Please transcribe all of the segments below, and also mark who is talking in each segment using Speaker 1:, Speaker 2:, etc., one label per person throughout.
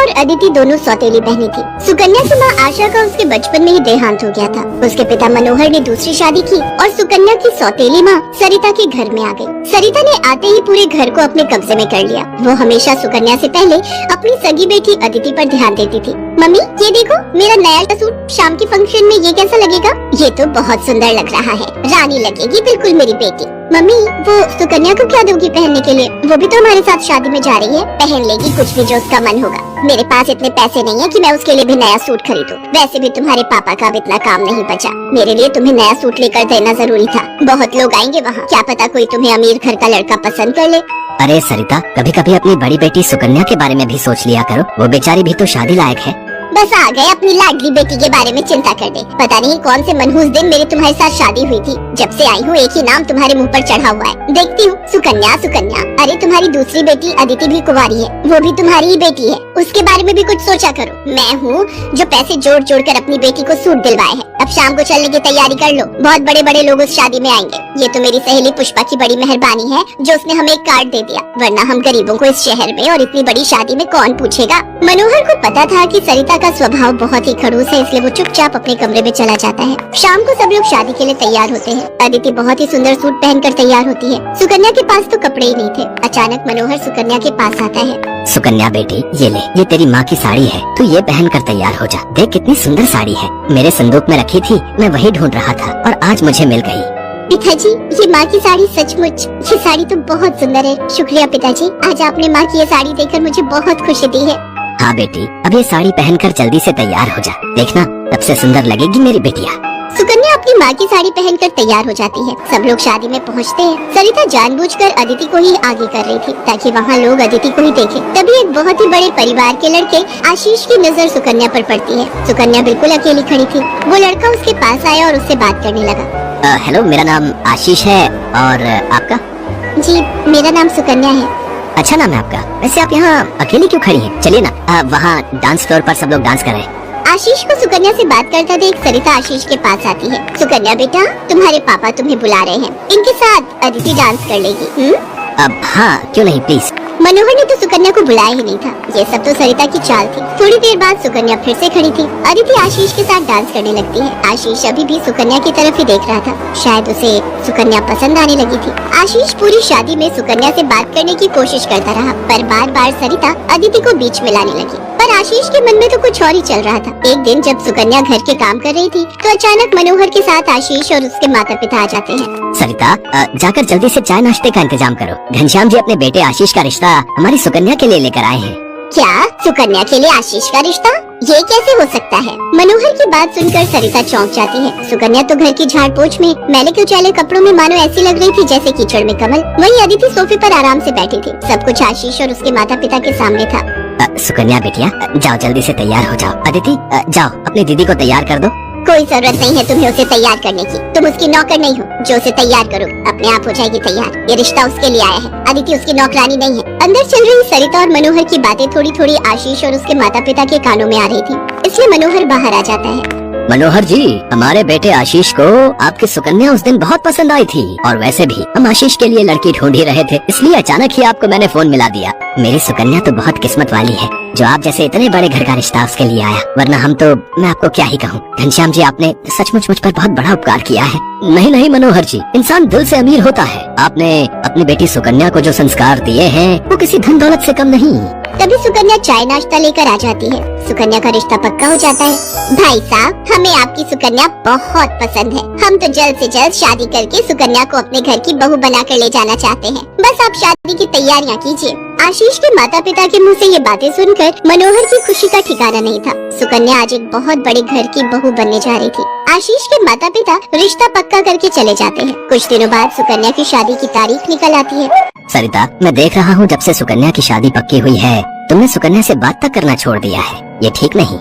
Speaker 1: और अदिति दोनों सौतेली बहनें थी। सुकन्या की माँ आशा का उसके बचपन में ही देहांत हो गया था। उसके पिता मनोहर ने दूसरी शादी की और सुकन्या की सौतेली माँ सरिता के घर में आ गई। सरिता ने आते ही पूरे घर को अपने कब्जे में कर लिया। वो हमेशा सुकन्या से पहले अपनी सगी बेटी अदिति पर ध्यान देती थी। मम्मी ये देखो मेरा नया सूट, शाम के फंक्शन में ये कैसा लगेगा? ये तो बहुत सुंदर लग रहा है, रानी लगेगी बिल्कुल मेरी बेटी। मम्मी वो सुकन्या को क्या दोगी पहनने के लिए? वो भी तो हमारे साथ शादी में जा रही है, पहन लेगी कुछ भी जो उसका मन होगा। मेरे पास इतने पैसे नहीं है कि मैं उसके लिए भी नया सूट खरीदूं। वैसे भी तुम्हारे पापा का अब इतना काम नहीं बचा। मेरे लिए तुम्हें नया सूट लेकर देना जरूरी था। बहुत लोग आएंगे वहाँ, क्या पता कोई तुम्हें अमीर घर का लड़का पसंद कर ले।
Speaker 2: अरे सरिता, कभी कभी अपनी बड़ी बेटी सुकन्या के बारे में भी सोच लिया करो। वो बेचारी भी तो शादी लायक है।
Speaker 1: बस आ गए अपनी लाडली बेटी के बारे में चिंता करने। पता नहीं कौन से मनहूस दिन मेरी तुम्हारे साथ शादी हुई थी। जब से आई हूँ एक ही नाम तुम्हारे मुंह पर चढ़ा हुआ है। देखती हूँ सुकन्या सुकन्या। अरे तुम्हारी दूसरी बेटी अदिति भी कुंवारी है, वो भी तुम्हारी ही बेटी है। उसके बारे में भी कुछ सोचा करो। मैं हूँ जो पैसे जोड़ जोड़ कर अपनी बेटी को सूट दिलवाए है। अब शाम को चलने की तैयारी कर लो, बहुत बड़े बड़े लोग उस शादी में आएंगे। ये तो मेरी सहेली पुष्पा की बड़ी मेहरबानी है जो उसने हमें एक कार्ड दे दिया, वरना हम गरीबों को इस शहर में और इतनी बड़ी शादी में कौन पूछेगा। मनोहर को पता था कि सरिता का स्वभाव बहुत ही खड़ूस है, इसलिए वो चुपचाप अपने कमरे में चला जाता है। शाम को सब लोग शादी के लिए तैयार होते हैं। अदिति बहुत ही सुंदर सूट पहनकर तैयार होती है। सुकन्या के पास तो कपड़े ही नहीं थे। अचानक मनोहर सुकन्या के पास आता है।
Speaker 2: सुकन्या बेटी ये ले, ये तेरी माँ की साड़ी है, तू ये पहन कर तैयार हो जा। देख कितनी सुंदर साड़ी है, मेरे संदूक में रखी थी, मैं वही ढूंढ रहा था और आज मुझे मिल गई।
Speaker 1: पिताजी ये माँ की साड़ी सचमुच, ये साड़ी तो बहुत सुंदर है। शुक्रिया पिताजी, आज आपने माँ की ये साड़ी देखकर मुझे बहुत खुशी दी है।
Speaker 2: हाँ बेटी, अब ये साड़ी पहनकर जल्दी से तैयार हो जा, देखना सबसे सुंदर लगेगी मेरी बेटिया।
Speaker 1: सुकन्या अपनी माँ की साड़ी पहनकर तैयार हो जाती है। सब लोग शादी में पहुँचते हैं। सरिता जानबूझकर अदिति को ही आगे कर रही थी ताकि वहाँ लोग अदिति को ही देखें। तभी एक बहुत ही बड़े परिवार के लड़के आशीष की नजर सुकन्या पर पड़ती है। सुकन्या बिल्कुल अकेली खड़ी थी। वो लड़का उसके पास आया और उससे बात करने लगा।
Speaker 2: हेलो, मेरा नाम आशीष है और आपका?
Speaker 1: जी मेरा नाम सुकन्या है।
Speaker 2: अच्छा नाम है आपका। वैसे आप यहाँ अकेली क्यों खड़ी हैं? चलिए ना, वहाँ डांस फ्लोर पर सब लोग डांस कर रहे हैं।
Speaker 1: आशीष को सुकन्या से बात करता देख सरिता आशीष के पास आती है। सुकन्या बेटा, तुम्हारे पापा तुम्हें बुला रहे हैं, इनके साथ अदिति डांस कर लेगी।
Speaker 2: अब हाँ, क्यों नहीं, प्लीज।
Speaker 1: मनोहर ने तो सुकन्या को बुलाया ही नहीं था। ये सब तो सरिता की चाल थी। थोड़ी देर बाद सुकन्या फिर से खड़ी थी। अदिति आशीष के साथ डांस करने लगती है। आशीष अभी भी सुकन्या की तरफ ही देख रहा था। शायद उसे सुकन्या पसंद आने लगी थी। आशीष पूरी शादी में सुकन्या से बात करने की कोशिश करता रहा, पर बार बार सरिता अदिति को बीच में लाने लगी। पर आशीष के मन में तो कुछ और ही चल रहा था। एक दिन जब सुकन्या घर के काम कर रही थी तो अचानक मनोहर के साथ आशीष और उसके माता पिता आ जाते हैं।
Speaker 2: सरिता, जाकर जल्दी से चाय नाश्ते का इंतजाम करो। घनश्याम जी अपने बेटे आशीष का रिश्ता हमारी सुकन्या के लिए लेकर आए हैं।
Speaker 1: क्या? सुकन्या के लिए आशीष का रिश्ता? ये कैसे हो सकता है? मनोहर की बात सुनकर सरिता चौंक जाती है। सुकन्या तो घर की झाड़ पोछ में मैले कुचैले कपड़ों में मानो ऐसी लग रही थी जैसे कीचड़ में कमल। वहीं अदिति सोफे पर आराम से बैठी थी। सब कुछ आशीष और उसके माता पिता के सामने था।
Speaker 2: सुकन्या बेटिया, जाओ जल्दी से तैयार हो जाओ। अदिति, जाओ अपनी दीदी को तैयार कर दो।
Speaker 1: कोई जरूरत नहीं है तुम्हें उसे तैयार करने की। तुम उसकी नौकर नहीं हो जो उसे तैयार करो, अपने आप हो जाएगी तैयार। ये रिश्ता उसके लिए आया है, अदिति उसकी नौकरानी नहीं है। अंदर चल रही सरिता और मनोहर की बातें थोड़ी थोड़ी आशीष और उसके माता पिता के कानों में आ रही थी, इसलिए मनोहर बाहर आ जाता है।
Speaker 2: मनोहर जी, हमारे बेटे आशीष को आपकी सुकन्या उस दिन बहुत पसंद आई थी और वैसे भी हम आशीष के लिए लड़की ढूंढ ही रहे थे, इसलिए अचानक ही आपको मैंने फोन मिला दिया। मेरी सुकन्या तो बहुत किस्मत वाली है जो आप जैसे इतने बड़े घर का रिश्ता उसके लिए आया, वरना हम तो, मैं आपको क्या ही कहूँ। घनश्याम जी, आपने सचमुच मुझ पर बहुत बड़ा उपकार किया है। नहीं नहीं मनोहर जी, इंसान दिल से अमीर होता है। आपने अपनी बेटी सुकन्या को जो संस्कार दिए हैं वो किसी धन दौलत से कम नहीं।
Speaker 1: तभी सुकन्या चाय नाश्ता लेकर आ जाती है। सुकन्या का रिश्ता पक्का हो जाता है। भाई साहब, हमें आपकी सुकन्या बहुत पसंद है। हम तो जल्द से जल्द शादी करके सुकन्या को अपने घर की बहू बनाकर ले जाना चाहते हैं। बस आप शादी की तैयारियां कीजिए। आशीष के माता पिता के मुंह से ये बातें सुनकर मनोहर की खुशी का ठिकाना नहीं था। सुकन्या आज एक बहुत बड़े घर की बहू बनने जा रही थी। आशीष के माता पिता रिश्ता पक्का करके चले जाते हैं। कुछ दिनों बाद सुकन्या की शादी की तारीख निकल आती है।
Speaker 2: सरिता, मैं देख रहा हूँ जब से सुकन्या की शादी पक्की हुई है तुमने सुकन्या से बात तक करना छोड़ दिया है। ये ठीक नहीं।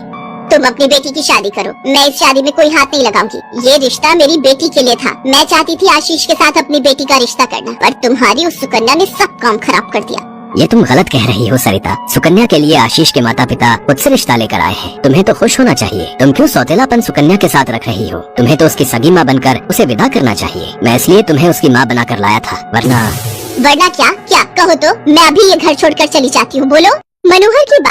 Speaker 1: तुम अपनी बेटी की शादी करो, मैं इस शादी में कोई हाथ नहीं लगाऊंगी। ये रिश्ता मेरी बेटी के लिए था। मैं चाहती थी आशीष के साथ अपनी बेटी का रिश्ता करना, पर तुम्हारी उस सुकन्या ने सब काम खराब कर दिया।
Speaker 2: ये तुम गलत कह रही हो सरिता। सुकन्या के लिए आशीष के माता पिता खुद से रिश्ता लेकर आए हैं। तुम्हें तो खुश होना चाहिए। तुम क्यों सौतेलापन सुकन्या के साथ रख रही हो? तुम्हें तो उसकी सगी माँ बनकर उसे विदा करना चाहिए। मैं इसलिए तुम्हें उसकी माँ बनाकर लाया था, वरना
Speaker 1: क्या? क्या कहो तो मैं अभी ये घर छोड़कर चली जाती हूँ। बोलो। मनोहर की बात